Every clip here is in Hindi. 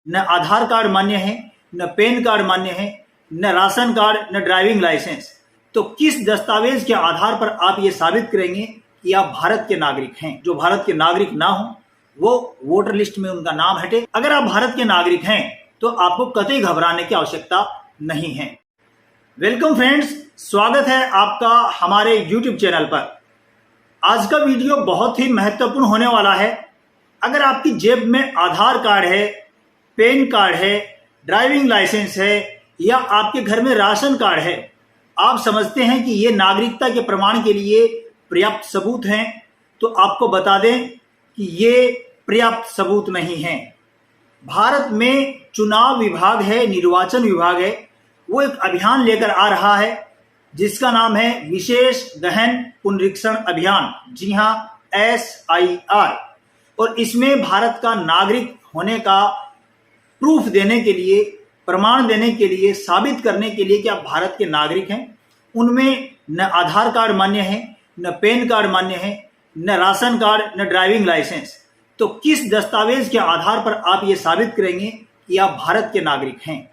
न आधार कार्ड मान्य है, न पैन कार्ड मान्य है, न राशन कार्ड, न ड्राइविंग लाइसेंस। तो किस दस्तावेज के आधार पर आप ये साबित करेंगे कि आप भारत के नागरिक हैं? जो भारत के नागरिक ना हो वो वोटर लिस्ट में उनका नाम हटे। अगर आप भारत के नागरिक हैं तो आपको कतई घबराने की आवश्यकता नहीं है। वेलकम फ्रेंड्स, स्वागत है आपका हमारे YouTube चैनल पर। आज का वीडियो बहुत ही महत्वपूर्ण होने वाला है। अगर आपकी जेब में आधार कार्ड है, पैन कार्ड है, ड्राइविंग लाइसेंस है या आपके घर में राशन कार्ड है, आप समझते हैं कि ये नागरिकता के प्रमाण के लिए पर्याप्त सबूत हैं, तो आपको बता दें कि ये पर्याप्त सबूत नहीं है। भारत में चुनाव विभाग है, निर्वाचन विभाग है, वो एक अभियान लेकर आ रहा है जिसका नाम है विशेष गहन पुनरीक्षण अभियान। जी हाँ, SIR। और इसमें भारत का नागरिक होने का प्रूफ देने के लिए, प्रमाण देने के लिए, साबित करने के लिए कि आप भारत के नागरिक हैं, उनमें न आधार कार्ड मान्य है, न पैन कार्ड मान्य है, न राशन कार्ड, न ड्राइविंग लाइसेंस। तो किस दस्तावेज के आधार पर आप ये साबित करेंगे कि आप भारत के नागरिक हैं?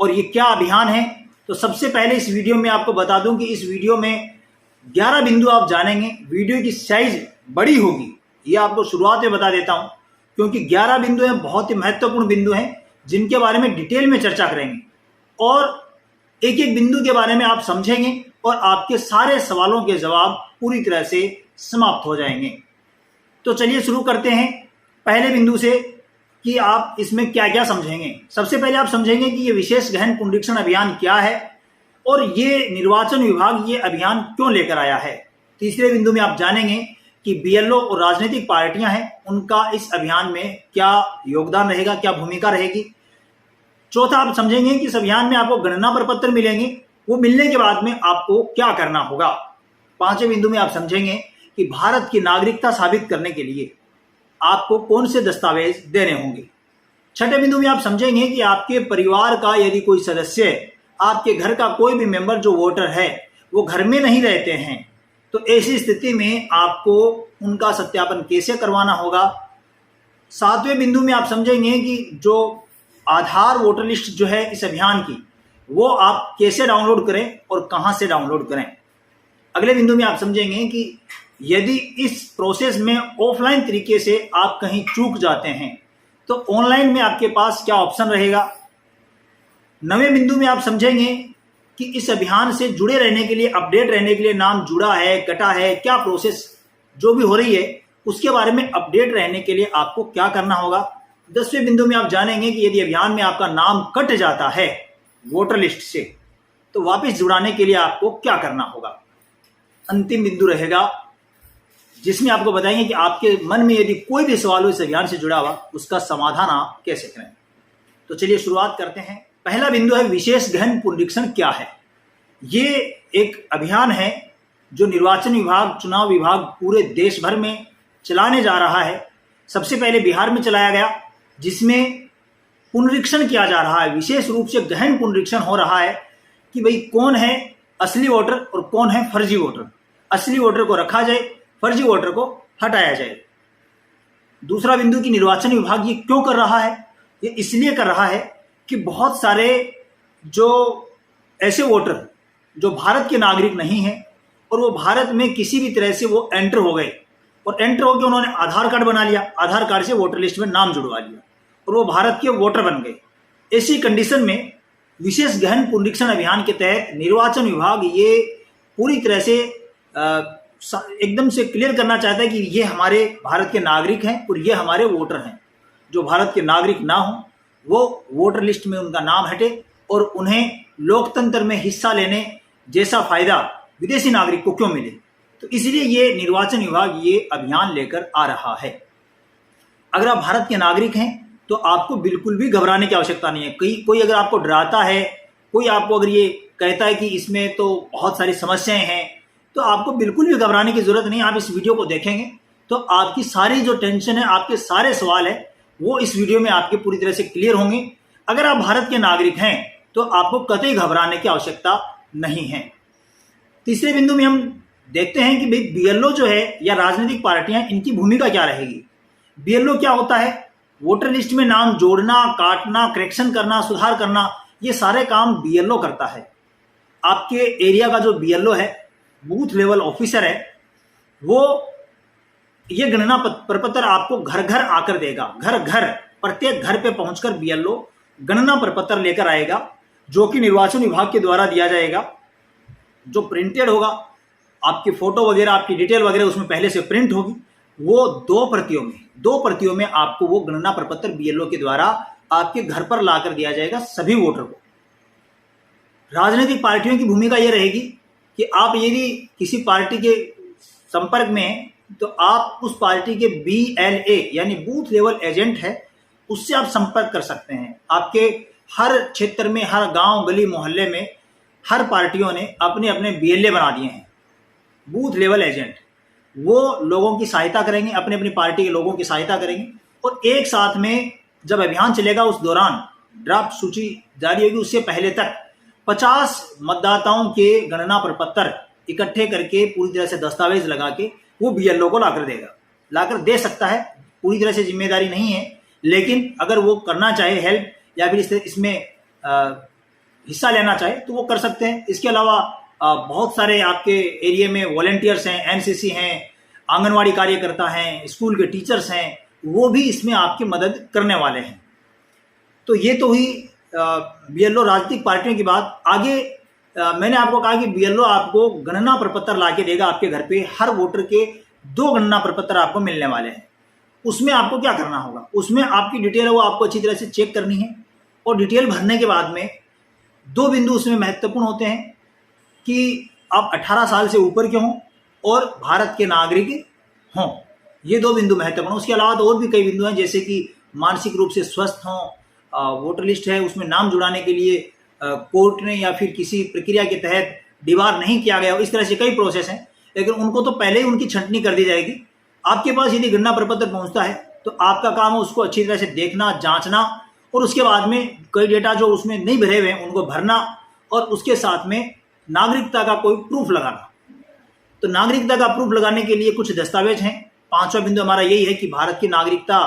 और ये क्या अभियान है? तो सबसे पहले इस वीडियो में आपको बता दूं कि इस वीडियो में 11 बिंदु आप जानेंगे। वीडियो की साइज बड़ी होगी, ये आपको शुरुआत में बता देता हूं, क्योंकि 11 बिंदु हैं, बहुत ही महत्वपूर्ण बिंदु हैं जिनके बारे में डिटेल में चर्चा करेंगे और एक एक बिंदु के बारे में आप समझेंगे और आपके सारे सवालों के जवाब पूरी तरह से समाप्त हो जाएंगे। तो चलिए शुरू करते हैं पहले बिंदु से कि आप इसमें क्या क्या समझेंगे। सबसे पहले आप समझेंगे कि ये विशेष गहन पुनरीक्षण अभियान क्या है और ये निर्वाचन विभाग ये अभियान क्यों लेकर आया है। तीसरे बिंदु में आप जानेंगे कि BLO और राजनीतिक पार्टियां हैं, उनका इस अभियान में क्या योगदान रहेगा, क्या भूमिका रहेगी। चौथा, आप समझेंगे कि इस अभियान में आपको गणना प्रपत्र मिलेंगे, वो मिलने के बाद में आपको क्या करना होगा। पांचवें बिंदु में आप समझेंगे कि भारत की नागरिकता साबित करने के लिए आपको कौन से दस्तावेज देने होंगे। छठे बिंदु में आप समझेंगे कि आपके परिवार का यदि कोई सदस्य, आपके घर का कोई भी मेंबर जो वोटर है वो घर में नहीं रहते हैं, तो ऐसी स्थिति में आपको उनका सत्यापन कैसे करवाना होगा। सातवें बिंदु में आप समझेंगे कि जो आधार वोटर लिस्ट जो है इस अभियान की, वो आप कैसे डाउनलोड करें और कहां से डाउनलोड करें। अगले बिंदु में आप समझेंगे कि यदि इस प्रोसेस में ऑफलाइन तरीके से आप कहीं चूक जाते हैं तो ऑनलाइन में आपके पास क्या ऑप्शन रहेगा। नवें बिंदु में आप समझेंगे कि इस अभियान से जुड़े रहने के लिए, अपडेट रहने के लिए, नाम जुड़ा है, कटा है, क्या प्रोसेस जो भी हो रही है उसके बारे में अपडेट रहने के लिए आपको क्या करना होगा। 10वें बिंदु में आप जानेंगे कि यदि अभियान में आपका नाम कट जाता है वोटर लिस्ट से तो वापस जुड़ाने के लिए आपको क्या करना होगा। अंतिम बिंदु रहेगा जिसमें आपको बताएंगे कि आपके मन में यदि कोई भी सवाल हो इस अभियान से जुड़ा हुआ, उसका समाधान आप कैसे करें। तो चलिए शुरुआत करते हैं। पहला बिंदु है विशेष गहन पुनरीक्षण क्या है। ये एक अभियान है जो निर्वाचन विभाग, चुनाव विभाग पूरे देश भर में चलाने जा रहा है। सबसे पहले बिहार में चलाया गया, जिसमें पुनरीक्षण किया जा रहा है, विशेष रूप से गहन पुनरीक्षण हो रहा है कि भाई कौन है असली वोटर और कौन है फर्जी वोटर। असली वोटर को रखा जाए, फर्जी वोटर को हटाया जाए। दूसरा बिंदु कि निर्वाचन विभाग ये क्यों कर रहा है। ये इसलिए कर रहा है कि बहुत सारे जो ऐसे वोटर जो भारत के नागरिक नहीं हैं और वो भारत में किसी भी तरह से वो एंटर हो गए और एंटर होकर उन्होंने आधार कार्ड बना लिया, आधार कार्ड से वोटर लिस्ट में नाम जुड़वा लिया और वो भारत के वोटर बन गए। ऐसी कंडीशन में विशेष गहन पुनरीक्षण अभियान के तहत निर्वाचन विभाग ये पूरी तरह से एकदम से क्लियर करना चाहता है कि ये हमारे भारत के नागरिक हैं और ये हमारे वोटर हैं। जो भारत के नागरिक ना हो वो वोटर लिस्ट में उनका नाम हटे और उन्हें लोकतंत्र में हिस्सा लेने जैसा फायदा विदेशी नागरिक को क्यों मिले। तो इसलिए ये निर्वाचन विभाग ये अभियान लेकर आ रहा है। अगर आप भारत के नागरिक हैं तो आपको बिल्कुल भी घबराने की आवश्यकता नहीं है। कोई अगर आपको डराता है, कोई आपको अगर ये कहता है कि इसमें तो बहुत सारी समस्याएं हैं, तो आपको बिल्कुल भी घबराने की जरूरत नहीं। आप इस वीडियो को देखेंगे तो आपकी सारी जो टेंशन है, आपके सारे सवाल है, वो इस वीडियो में आपके पूरी तरह से क्लियर होंगे। अगर आप भारत के नागरिक हैं तो आपको कतई घबराने की आवश्यकता नहीं है। तीसरे बिंदु में हम देखते हैं कि भाई BLO जो है या राजनीतिक पार्टियां, इनकी भूमिका क्या रहेगी। BLO क्या होता है? वोटर लिस्ट में नाम जोड़ना, काटना, करेक्शन करना, सुधार करना, ये सारे काम बीएलओ करता है। आपके एरिया का जो बीएलओ है, बूथ लेवल ऑफिसर है, वो ये गणना प्रपत्र आपको घर घर आकर देगा। घर घर, प्रत्येक घर पे पहुंचकर बीएलओ गणना प्रपत्र लेकर आएगा, जो कि निर्वाचन विभाग के द्वारा दिया जाएगा, जो प्रिंटेड होगा। आपकी फोटो वगैरह, आपकी डिटेल वगैरह उसमें पहले से प्रिंट होगी। वो दो प्रतियों में आपको वो गणना प्रपत्र बीएलओ के द्वारा आपके घर पर लाकर दिया जाएगा सभी वोटर को। राजनीतिक पार्टियों की भूमिका यह रहेगी कि आप यदि किसी पार्टी के संपर्क में हैं, तो आप उस पार्टी के BLA यानी बूथ लेवल एजेंट है, उससे आप संपर्क कर सकते हैं। आपके हर क्षेत्र में, हर गांव, गली, मोहल्ले में हर पार्टियों ने अपने अपने BLA बना दिए हैं, बूथ लेवल एजेंट। वो लोगों की सहायता करेंगे, अपने अपनी पार्टी के लोगों की सहायता करेंगे, और एक साथ में जब अभियान चलेगा उस दौरान ड्राफ्ट सूची जारी होगी, उससे पहले तक 50 मतदाताओं के गणना प्रपत्र इकट्ठे करके पूरी तरह से दस्तावेज लगा के वो बीएलओ को लाकर दे सकता है। पूरी तरह से जिम्मेदारी नहीं है, लेकिन अगर वो करना चाहे हेल्प या फिर इसमें हिस्सा लेना चाहे तो वो कर सकते हैं। इसके अलावा बहुत सारे आपके एरिया में वॉलंटियर्स हैं, एनसीसी हैं, आंगनवाड़ी कार्यकर्ता हैं, स्कूल के टीचर्स हैं, वो भी इसमें आपकी मदद करने वाले हैं। तो ये तो हुई बीएलओ राजनीतिक पार्टियों की बात। आगे मैंने आपको कहा कि बीएलओ आपको गणना प्रपत्र ला के देगा आपके घर पे। हर वोटर के 2 गणना प्रपत्र आपको मिलने वाले हैं। उसमें आपको क्या करना होगा, उसमें आपकी डिटेल है वो आपको अच्छी तरह से चेक करनी है, और डिटेल भरने के बाद में 2 बिंदु उसमें महत्वपूर्ण होते हैं कि आप 18 साल से ऊपर के हों और भारत के नागरिक हों। ये 2 बिंदु महत्वपूर्ण। उसके अलावा तो और भी कई बिंदु हैं, जैसे कि मानसिक रूप से स्वस्थ हों, वोटर लिस्ट है उसमें नाम जुड़ाने के लिए कोर्ट ने या फिर किसी प्रक्रिया के तहत दीवार नहीं किया गया, इस तरह से कई प्रोसेस हैं। लेकिन उनको तो पहले ही उनकी छंटनी कर दी जाएगी। आपके पास यदि गणना प्रपत्र पहुंचता है तो आपका काम है उसको अच्छी तरह से देखना, जांचना, और उसके बाद में कई डेटा जो उसमें नहीं भरे हुए हैं उनको भरना, और उसके साथ में नागरिकता का कोई प्रूफ लगाना। तो नागरिकता का प्रूफ लगाने के लिए कुछ दस्तावेज हैं। 5वां बिंदु हमारा यही है कि भारत की नागरिकता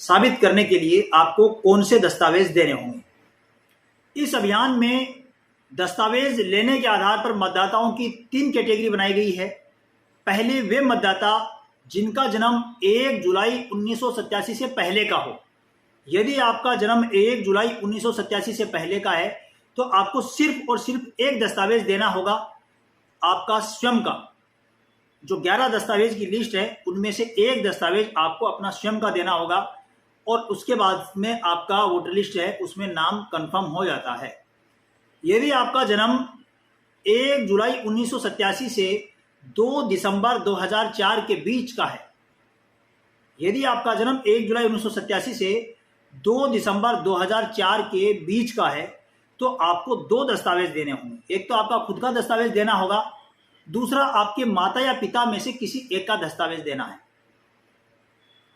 साबित करने के लिए आपको कौन से दस्तावेज देने होंगे। इस अभियान में दस्तावेज लेने के आधार पर मतदाताओं की 3 कैटेगरी बनाई गई है। पहले वे मतदाता जिनका जन्म 1 जुलाई 1987 से पहले का हो। यदि आपका जन्म 1 जुलाई 1987 से पहले का है तो आपको सिर्फ और सिर्फ एक दस्तावेज देना होगा, आपका स्वयं का। जो 11 दस्तावेज की लिस्ट है उनमें से एक दस्तावेज आपको अपना स्वयं का देना होगा, और उसके बाद में आपका वोटर लिस्ट है उसमें नाम कंफर्म हो जाता है। यदि आपका जन्म 1 जुलाई 1987 से 2 दिसंबर 2004 के बीच का है, यदि आपका जन्म 1 जुलाई 1987 से 2 दिसंबर 2004 के बीच का है तो आपको 2 दस्तावेज देने होंगे। एक तो आपका खुद का दस्तावेज देना होगा, दूसरा आपके माता या पिता में से किसी एक का दस्तावेज देना है।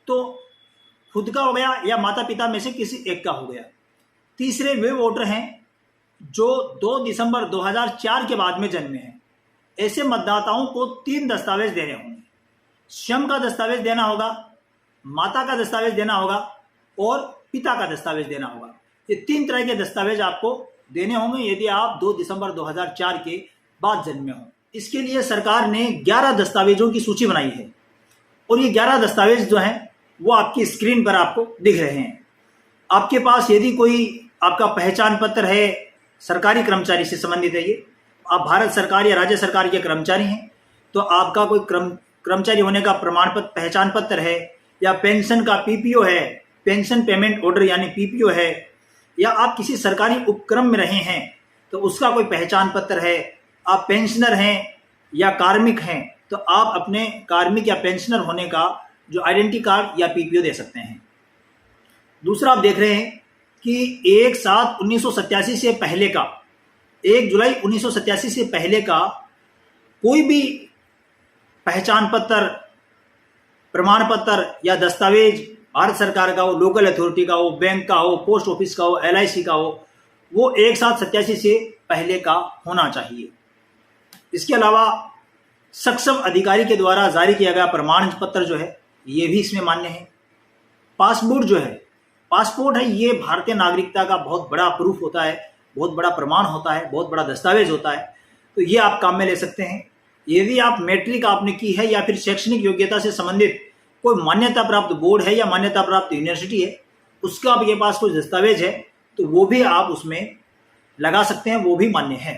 तो खुद का हो गया या माता पिता में से किसी एक का हो गया। तीसरे वे वोटर हैं जो 2 दिसंबर 2004 के बाद में जन्मे हैं। ऐसे मतदाताओं को 3 दस्तावेज देने होंगे। स्वयं का दस्तावेज देना होगा, माता का दस्तावेज देना होगा और पिता का दस्तावेज देना होगा। ये 3 तरह के दस्तावेज आपको देने होंगे यदि आप 2 दिसंबर 2004 के बाद जन्मे हों। इसके लिए सरकार ने 11 दस्तावेजों की सूची बनाई है, और ये 11 दस्तावेज जो हैं वो आपकी स्क्रीन पर आपको दिख रहे हैं। आपके पास यदि कोई आपका पहचान पत्र है, सरकारी कर्मचारी से संबंधित है, ये आप भारत सरकार या राज्य सरकार के कर्मचारी हैं तो आपका कोई कर्मचारी होने का प्रमाण पत्र, पहचान पत्र है, या पेंशन का PPO है, पेंशन पेमेंट ऑर्डर यानी PPO है, या आप किसी सरकारी उपक्रम में रहे हैं तो उसका कोई पहचान पत्र है, आप पेंशनर हैं या कार्मिक हैं तो आप अपने कार्मिक या पेंशनर होने का जो आइडेंटिटी कार्ड या PPO दे सकते हैं। दूसरा आप देख रहे हैं कि 1/7/1987 से पहले का, 1 जुलाई 1987 से पहले का कोई भी पहचान पत्र, प्रमाण पत्र या दस्तावेज भारत सरकार का हो, लोकल अथॉरिटी का हो, बैंक का हो, पोस्ट ऑफिस का हो, LIC का हो, वो 1/7/87 से पहले का होना चाहिए। इसके अलावा सक्षम अधिकारी के द्वारा जारी किया गया प्रमाण पत्र जो है ये भी इसमें मान्य है। पासपोर्ट जो है पासपोर्ट है ये भारतीय नागरिकता का बहुत बड़ा प्रूफ होता है, बहुत बड़ा प्रमाण होता है, बहुत बड़ा दस्तावेज होता है। तो ये आप काम में ले सकते हैं। यदि आप मैट्रिक आपने की है या फिर शैक्षणिक योग्यता से संबंधित कोई मान्यता प्राप्त बोर्ड है या मान्यता प्राप्त यूनिवर्सिटी है, उसका आपके पास कोई दस्तावेज है तो वो भी आप उसमें लगा सकते हैं, वो भी मान्य है।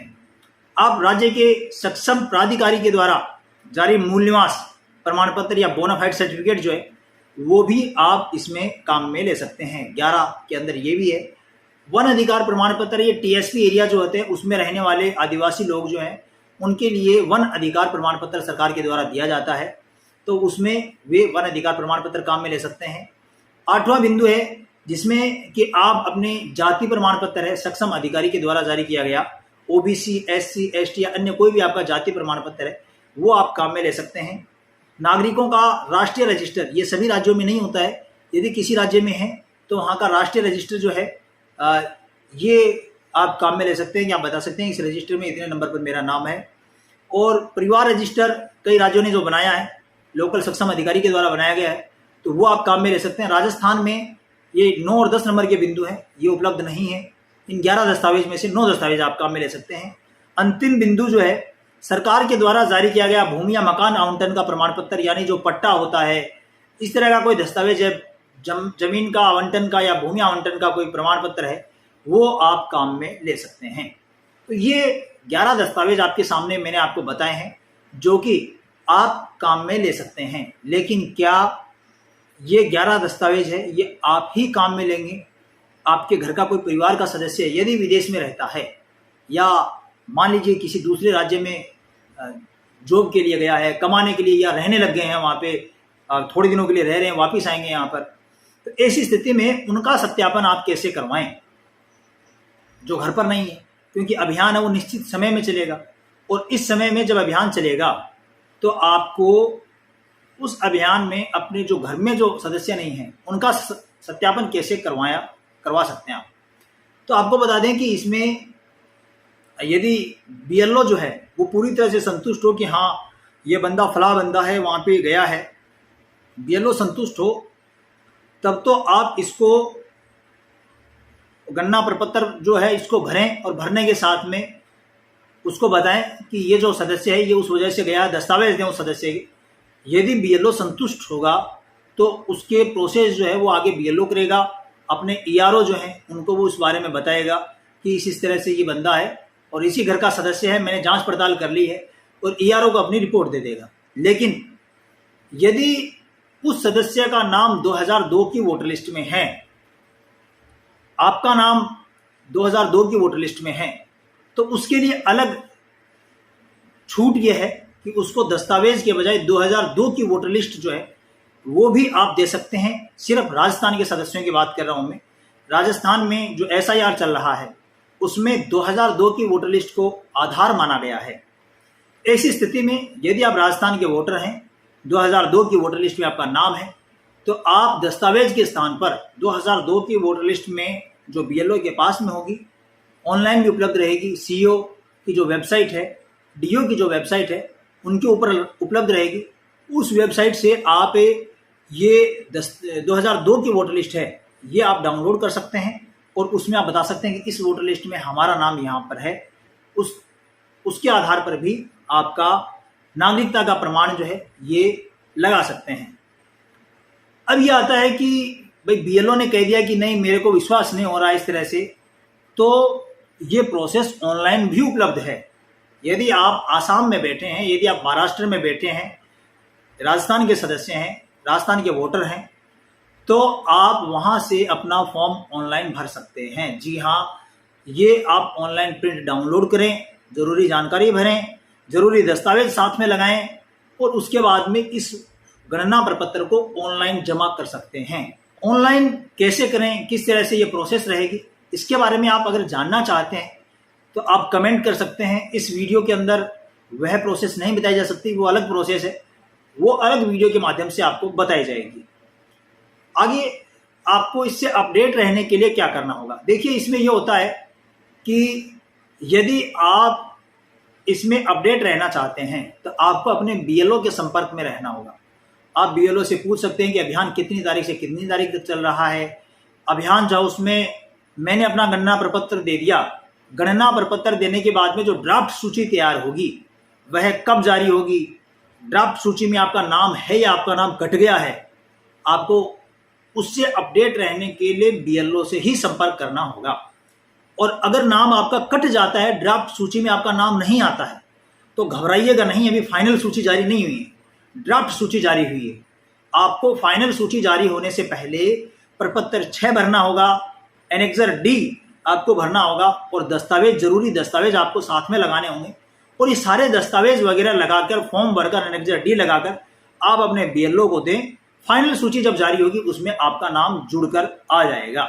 आप राज्य के सक्षम प्राधिकारी के द्वारा जारी मूल निवास प्रमाण पत्र या बोनाफाइड सर्टिफिकेट जो है वो भी आप इसमें काम में ले सकते हैं। 11 के अंदर ये भी है। वन अधिकार प्रमाण पत्र, ये टीएसपी एरिया जो होते हैं उसमें रहने वाले आदिवासी लोग जो हैं उनके लिए वन अधिकार प्रमाण पत्र सरकार के द्वारा दिया जाता है, तो उसमें वे वन अधिकार प्रमाण पत्र काम में ले सकते हैं। 8वां बिंदु है जिसमें कि आप अपने जाति प्रमाण पत्र है सक्षम अधिकारी के द्वारा जारी किया गया, ओबीसी, एससी, एसटी या अन्य कोई भी आपका जाति प्रमाण पत्र है वो आप काम में ले सकते हैं। नागरिकों का राष्ट्रीय रजिस्टर, ये सभी राज्यों में नहीं होता है, यदि किसी राज्य में है तो वहाँ का राष्ट्रीय रजिस्टर जो है ये आप काम में ले सकते हैं। आप बता सकते हैं इस रजिस्टर में इतने नंबर पर मेरा नाम है। और परिवार रजिस्टर कई राज्यों ने जो बनाया है, लोकल सक्षम अधिकारी के द्वारा बनाया गया है, तो वो आप काम में ले सकते हैं। राजस्थान में ये 9 और 10 नंबर के बिंदु हैं, ये उपलब्ध नहीं है। इन 11 दस्तावेज में से 9 दस्तावेज आप काम में ले सकते हैं। अंतिम बिंदु जो है सरकार के द्वारा जारी किया गया भूमि या मकान आवंटन का प्रमाण पत्र, यानी जो पट्टा होता है, इस तरह का कोई दस्तावेज है, जमीन का आवंटन का या भूमि आवंटन का कोई प्रमाण पत्र है, वो आप काम में ले सकते हैं। तो ये 11 दस्तावेज आपके सामने मैंने आपको बताए हैं जो कि आप काम में ले सकते हैं। लेकिन क्या ये 11 दस्तावेज है ये आप ही काम में लेंगे? आपके घर का कोई परिवार का सदस्य यदि विदेश में रहता है या मान लीजिए किसी दूसरे राज्य में जॉब के लिए गया है, कमाने के लिए, या रहने लग गए हैं वहाँ पे, थोड़े दिनों के लिए रह रहे हैं, वापस आएंगे यहाँ पर, तो ऐसी स्थिति में उनका सत्यापन आप कैसे करवाएं जो घर पर नहीं है? क्योंकि अभियान है वो निश्चित समय में चलेगा, और इस समय में जब अभियान चलेगा तो आपको उस अभियान में अपने जो घर में जो सदस्य नहीं हैं उनका सत्यापन कैसे करवा सकते हैं आप। तो आपको बता दें कि इसमें यदि बीएलओ जो है वो पूरी तरह से संतुष्ट हो कि हाँ ये बंदा फला बंदा है, वहाँ पे गया है, बीएलओ संतुष्ट हो, तब तो आप इसको गणना प्रपत्र जो है इसको भरें, और भरने के साथ में उसको बताएं कि ये जो सदस्य है ये उस वजह से गया, दस्तावेज दें उस सदस्य के। यदि बीएलओ संतुष्ट होगा तो उसके प्रोसेस जो है वो आगे बीएलओ करेगा, अपने ईआरओ जो हैं उनको वो इस बारे में बताएगा कि इस तरह से ये बंदा है और इसी घर का सदस्य है, मैंने जांच पड़ताल कर ली है, और ईआरओ को अपनी रिपोर्ट दे देगा। लेकिन यदि उस सदस्य का नाम 2002 की वोटर लिस्ट में है, आपका नाम 2002 की वोटर लिस्ट में है, तो उसके लिए अलग छूट यह है कि उसको दस्तावेज के बजाय 2002 की वोटर लिस्ट जो है वो भी आप दे सकते हैं। सिर्फ राजस्थान के सदस्यों की बात कर रहा हूं मैं। राजस्थान में जो एसआईआर चल रहा है उसमें 2002 की वोटर लिस्ट को आधार माना गया है। ऐसी स्थिति में यदि आप राजस्थान के वोटर हैं, 2002 की वोटर लिस्ट में आपका नाम है, तो आप दस्तावेज के स्थान पर 2002 की वोटर लिस्ट में जो बीएलओ के पास में होगी, ऑनलाइन भी उपलब्ध रहेगी, सीईओ की जो वेबसाइट है, डीओ की जो वेबसाइट है, उनके ऊपर उपलब्ध रहेगी। उस वेबसाइट से आप ये 2002 की वोटर लिस्ट है ये आप डाउनलोड कर सकते हैं, और उसमें आप बता सकते हैं कि इस वोटर लिस्ट में हमारा नाम यहाँ पर है। उसके आधार पर भी आपका नागरिकता का प्रमाण जो है ये लगा सकते हैं। अब ये आता है कि भाई बीएलओ ने कह दिया कि नहीं मेरे को विश्वास नहीं हो रहा इस तरह से, तो ये प्रोसेस ऑनलाइन भी उपलब्ध है। यदि आप आसाम में बैठे हैं, यदि आप महाराष्ट्र में बैठे हैं, राजस्थान के सदस्य हैं, राजस्थान के वोटर हैं, तो आप वहां से अपना फॉर्म ऑनलाइन भर सकते हैं। जी हाँ, ये आप ऑनलाइन प्रिंट डाउनलोड करें, ज़रूरी जानकारी भरें, ज़रूरी दस्तावेज साथ में लगाएं, और उसके बाद में इस गणना प्रपत्र को ऑनलाइन जमा कर सकते हैं। ऑनलाइन कैसे करें, किस तरह से ये प्रोसेस रहेगी, इसके बारे में आप अगर जानना चाहते हैं तो आप कमेंट कर सकते हैं। इस वीडियो के अंदर वह प्रोसेस नहीं बताई जा सकती, वो अलग प्रोसेस है, वो अलग वीडियो के माध्यम से आपको बताई जाएगी। आगे आपको इससे अपडेट रहने के लिए क्या करना होगा? देखिए, इसमें यह होता है कि यदि आप इसमें अपडेट रहना चाहते हैं तो आपको अपने बीएलओ के संपर्क में रहना होगा। आप बीएलओ से पूछ सकते हैं कि अभियान कितनी तारीख से कितनी तारीख तक चल रहा है, अभियान जो उसमें मैंने अपना गणना प्रपत्र दे दिया। गणना प्रपत्र देने के बाद में जो ड्राफ्ट सूची तैयार होगी वह कब जारी होगी, ड्राफ्ट सूची में आपका नाम है या आपका नाम कट गया है, आपको उससे अपडेट रहने के लिए बीएलओ से ही संपर्क करना होगा। और अगर नाम आपका कट जाता है, ड्राफ्ट सूची में आपका नाम नहीं आता है, तो घबराइएगा नहीं, अभी फाइनल सूची जारी नहीं हुई है, ड्राफ्ट सूची जारी हुई है। आपको फाइनल सूची जारी होने से पहले प्रपत्र 6 भरना होगा, एनेक्सर डी आपको भरना होगा और दस्तावेज, जरूरी दस्तावेज आपको साथ में लगाने होंगे। और ये सारे दस्तावेज वगैरह लगाकर, फॉर्म भरकर, एनेक्सर डी लगाकर आप अपने बीएलओ को दें। फाइनल सूची जब जारी होगी उसमें आपका नाम जुड़कर आ जाएगा।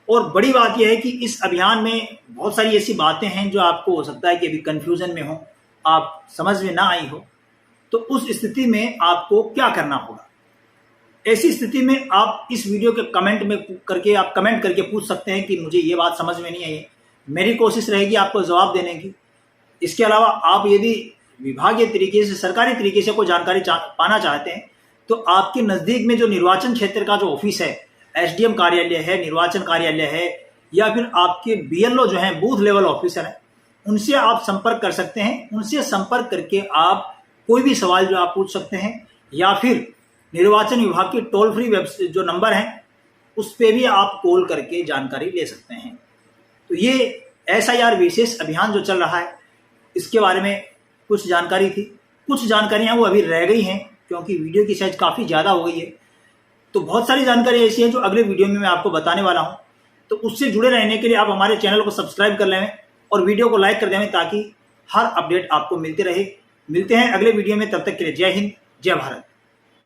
और बड़ी बात यह है कि इस अभियान में बहुत सारी ऐसी बातें हैं जो आपको हो सकता है कि अभी कंफ्यूजन में हो, आप समझ में ना आई हो। तो उस स्थिति में आपको क्या करना होगा? ऐसी स्थिति में आप इस वीडियो के कमेंट में करके, आप कमेंट करके पूछ सकते हैं कि मुझे ये बात समझ में नहीं आई है। मेरी कोशिश रहेगी आपको जवाब देने की। इसके अलावा आप यदि विभागीय तरीके से, सरकारी तरीके से कोई जानकारी पाना चाहते हैं तो आपके नज़दीक में जो निर्वाचन क्षेत्र का जो ऑफिस है, एसडीएम कार्यालय है, निर्वाचन कार्यालय है, या फिर आपके बीएलओ जो हैं, बूथ लेवल ऑफिसर हैं, उनसे आप संपर्क कर सकते हैं। उनसे संपर्क करके आप कोई भी सवाल जो आप पूछ सकते हैं, या फिर निर्वाचन विभाग की टोल फ्री वेब जो नंबर है उस पर भी आप कॉल करके जानकारी ले सकते हैं। तो ये एसआईआर विशेष अभियान जो चल रहा है, इसके बारे में कुछ जानकारी थी। कुछ जानकारियाँ वो अभी रह गई हैं क्योंकि वीडियो की साइज काफ़ी ज़्यादा हो गई है। तो बहुत सारी जानकारी ऐसी है जो अगले वीडियो में मैं आपको बताने वाला हूँ। तो उससे जुड़े रहने के लिए आप हमारे चैनल को सब्सक्राइब कर लें और वीडियो को लाइक कर दें ताकि हर अपडेट आपको मिलते रहे। मिलते हैं अगले वीडियो में, तब तक के लिए जय हिंद, जय भारत।